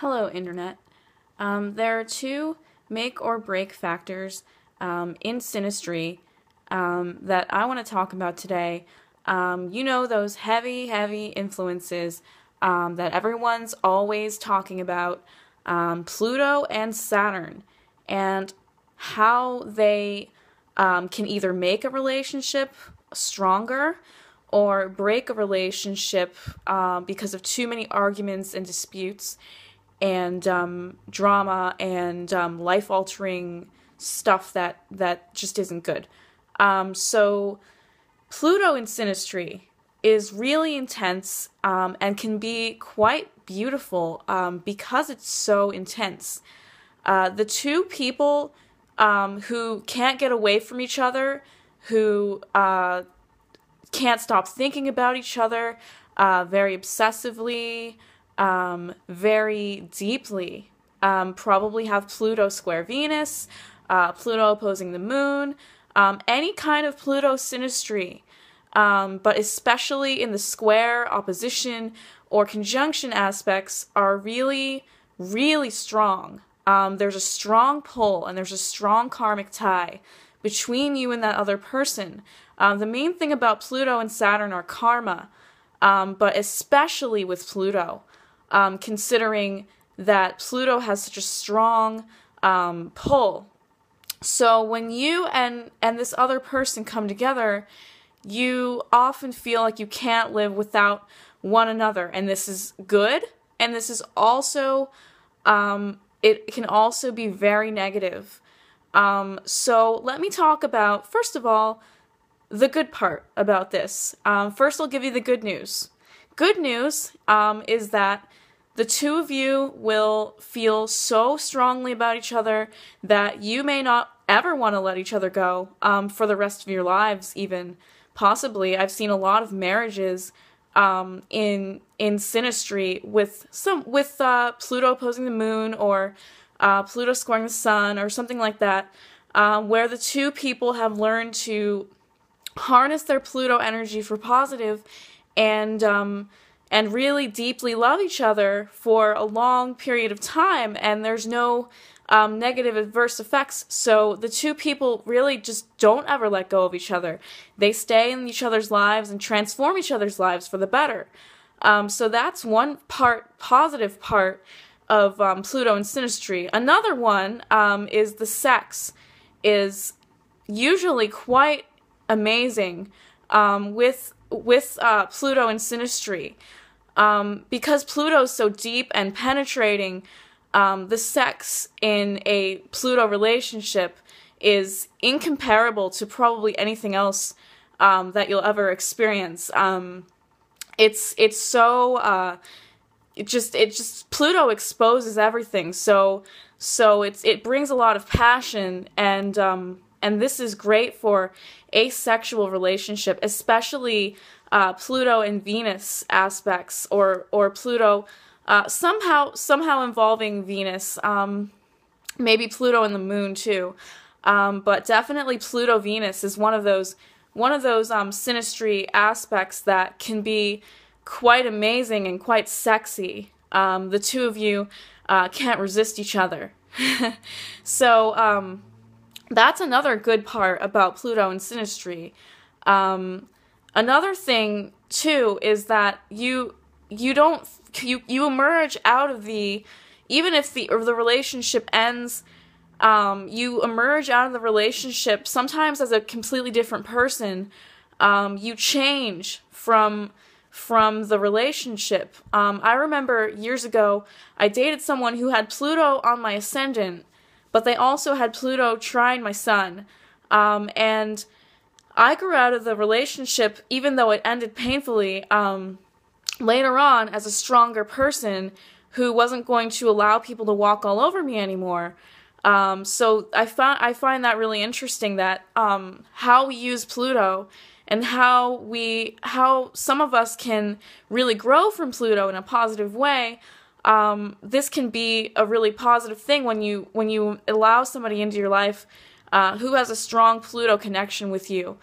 Hello, Internet. There are two make or break factors in synastry that I want to talk about today. Those heavy influences that everyone's always talking about, Pluto and Saturn, and how they can either make a relationship stronger or break a relationship because of too many arguments and disputes and drama and life-altering stuff that just isn't good. So Pluto in synastry is really intense and can be quite beautiful because it's so intense. The two people who can't get away from each other, who can't stop thinking about each other very obsessively, very deeply, probably have Pluto square Venus, Pluto opposing the moon, any kind of Pluto synastry, but especially in the square, opposition, or conjunction aspects are really, really strong. There's a strong pull and there's a strong karmic tie between you and that other person. The main thing about Pluto and Saturn are karma, but especially with Pluto, considering that Pluto has such a strong pull. So when you and this other person come together, you often feel like you can't live without one another, and this is good, and this is also, it can also be very negative. So let me talk about, first of all, the good part about this. First, I'll give you the good news. Good news is that the two of you will feel so strongly about each other that you may not ever want to let each other go for the rest of your lives, even. Possibly. I've seen a lot of marriages in synastry with Pluto opposing the moon or Pluto squaring the sun or something like that, where the two people have learned to harness their Pluto energy for positive and really deeply love each other for a long period of time, and there's no negative adverse effects. So the two people really just don't ever let go of each other. They stay in each other's lives and transform each other's lives for the better. So that's one positive part of Pluto and synastry. Another one is the sex is usually quite amazing with Pluto and synastry. Because Pluto is so deep and penetrating, the sex in a Pluto relationship is incomparable to probably anything else that you'll ever experience. It's so Pluto exposes everything. So it brings a lot of passion, and this is great for asexual relationship, especially Pluto and Venus aspects, or Pluto somehow involving Venus, maybe Pluto and the moon too, but definitely Pluto Venus is one of those synastry aspects that can be quite amazing and quite sexy. The two of you can't resist each other. So that's another good part about Pluto and synastry. Another thing too is that you emerge out of even if the relationship ends, you emerge out of the relationship sometimes as a completely different person. You change from the relationship. I remember years ago I dated someone who had Pluto on my ascendant, but they also had Pluto trine my sun, and I grew out of the relationship, even though it ended painfully, later on as a stronger person who wasn't going to allow people to walk all over me anymore. So I find that really interesting, that how we use Pluto and how some of us can really grow from Pluto in a positive way. This can be a really positive thing when you allow somebody into your life who has a strong Pluto connection with you.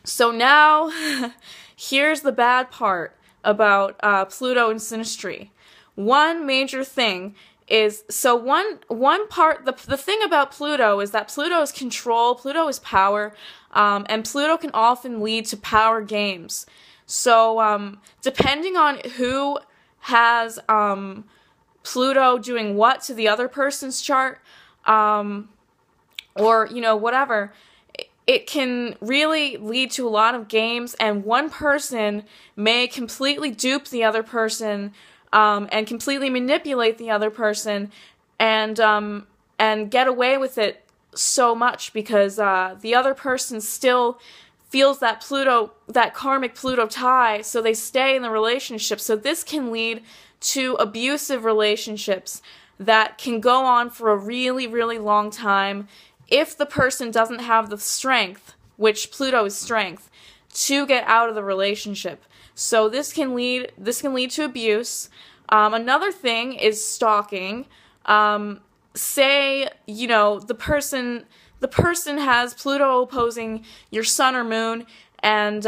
So now, here's the bad part about Pluto and synastry. one major thing is, so one part, the thing about Pluto is that Pluto is control, Pluto is power, and Pluto can often lead to power games. So depending on who has Pluto doing what to the other person's chart, or, you know, whatever, it can really lead to a lot of games, and one person may completely dupe the other person, and completely manipulate the other person, and get away with it so much because the other person still feels that Pluto, that karmic Pluto tie, so they stay in the relationship. So this can lead to abusive relationships that can go on for a really, really long time if the person doesn't have the strength, which Pluto is strength, to get out of the relationship. So this can lead to abuse. Another thing is stalking. Say, you know, the person has Pluto opposing your sun or moon, and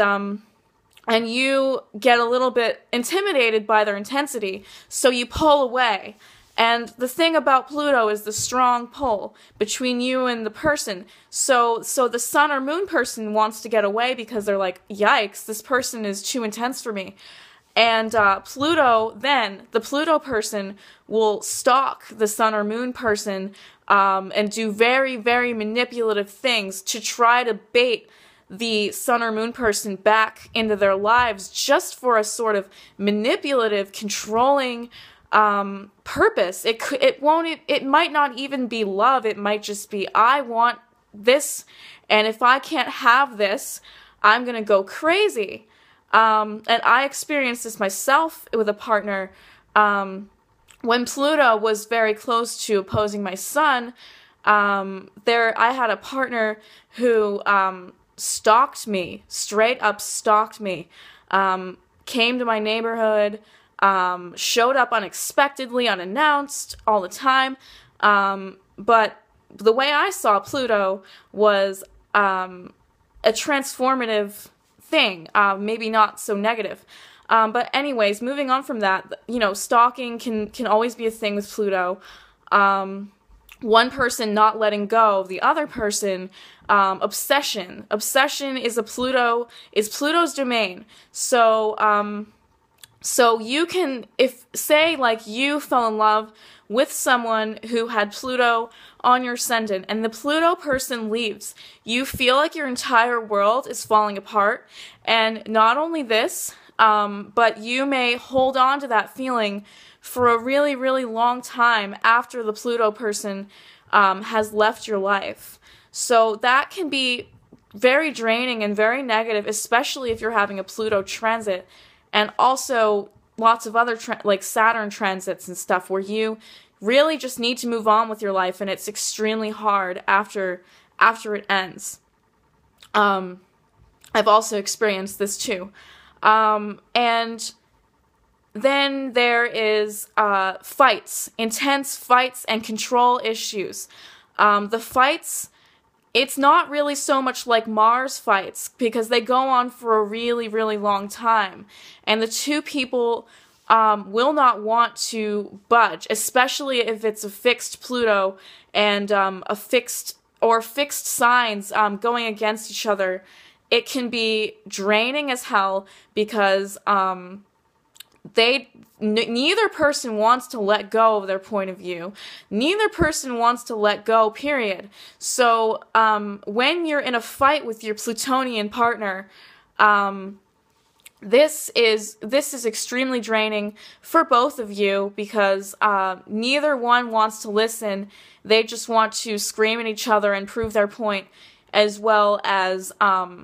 you get a little bit intimidated by their intensity, so you pull away. And the thing about Pluto is the strong pull between you and the person. So the sun or moon person wants to get away because they're like, yikes, this person is too intense for me. And Pluto, then, the Pluto person will stalk the sun or moon person and do very, very manipulative things to try to bait the sun or moon person back into their lives just for a sort of manipulative, controlling purpose. It might not even be love. It might just be, I want this, and if I can't have this, I'm gonna go crazy. And I experienced this myself with a partner. When Pluto was very close to opposing my sun, I had a partner who stalked me, straight up stalked me, came to my neighborhood, showed up unexpectedly, unannounced, all the time. But the way I saw Pluto was a transformative thing, maybe not so negative. But anyways, moving on from that, you know, stalking can always be a thing with Pluto. One person not letting go of the other person. Obsession is Pluto's domain. So you can, if, say, like, you fell in love with someone who had Pluto on your ascendant, and the Pluto person leaves, you feel like your entire world is falling apart, and not only this, but you may hold on to that feeling for a really, really long time after the Pluto person has left your life. So that can be very draining and very negative, especially if you're having a Pluto transit, and also lots of other like Saturn transits and stuff where you really just need to move on with your life, and it's extremely hard after it ends. I've also experienced this too. And then there is fights, intense fights and control issues. The fights, it's not really so much like Mars fights because they go on for a really, really long time. And the two people will not want to budge, especially if it's a fixed Pluto and fixed signs going against each other. It can be draining as hell because neither person wants to let go of their point of view. Neither person wants to let go, period. So when you're in a fight with your Plutonian partner, this is extremely draining for both of you because neither one wants to listen. They just want to scream at each other and prove their point, as well as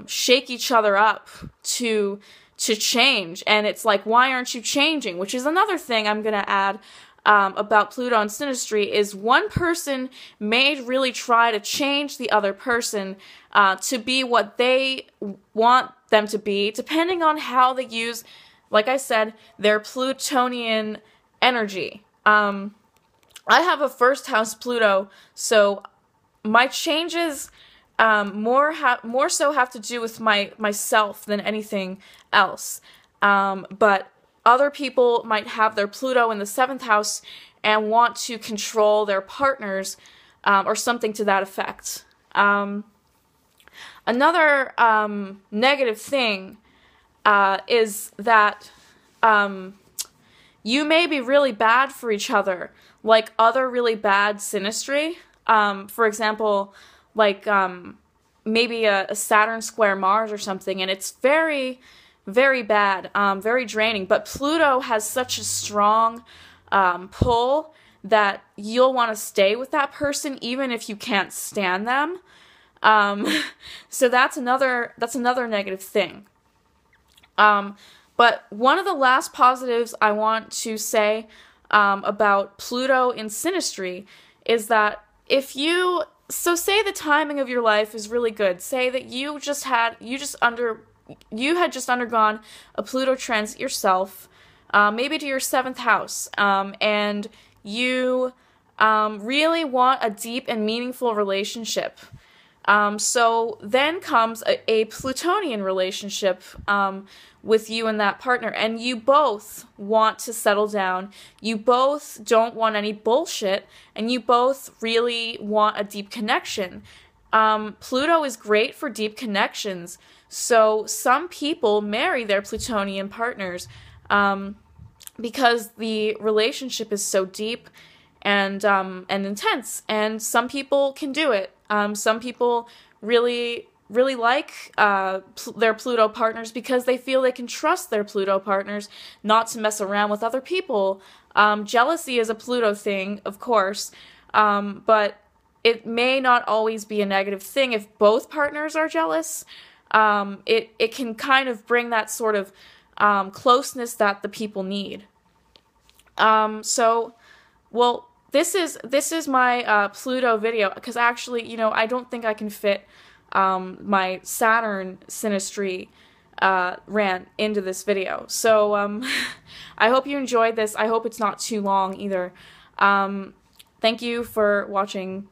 shake each other up to change. And it's like, why aren't you changing? Which is another thing I'm going to add about Pluto and synastry, is one person may really try to change the other person to be what they want them to be, depending on how they use, like I said, their Plutonian energy. I have a first house Pluto, so my changes more so have to do with myself than anything else. But other people might have their Pluto in the 7th house and want to control their partners, or something to that effect. Another negative thing is that you may be really bad for each other, like other really bad synastry. For example, like maybe a Saturn square Mars or something, and it's very, very bad, very draining. But Pluto has such a strong pull that you'll want to stay with that person even if you can't stand them. So that's another negative thing. But one of the last positives I want to say about Pluto in synastry is that so say the timing of your life is really good. Say that you had just undergone a Pluto transit yourself, maybe to your 7th house, and you really want a deep and meaningful relationship. So then comes a Plutonian relationship with you and that partner, and you both want to settle down, you both don't want any bullshit, and you both really want a deep connection. Pluto is great for deep connections, so some people marry their Plutonian partners because the relationship is so deep and intense, and some people can do it. Some people really like their Pluto partners because they feel they can trust their Pluto partners not to mess around with other people. Jealousy is a Pluto thing, of course, but it may not always be a negative thing if both partners are jealous. It can kind of bring that sort of closeness that the people need. Well, this is my Pluto video, because actually, I don't think I can fit my Saturn synastry rant into this video. So I hope you enjoyed this. I hope it's not too long either. Thank you for watching.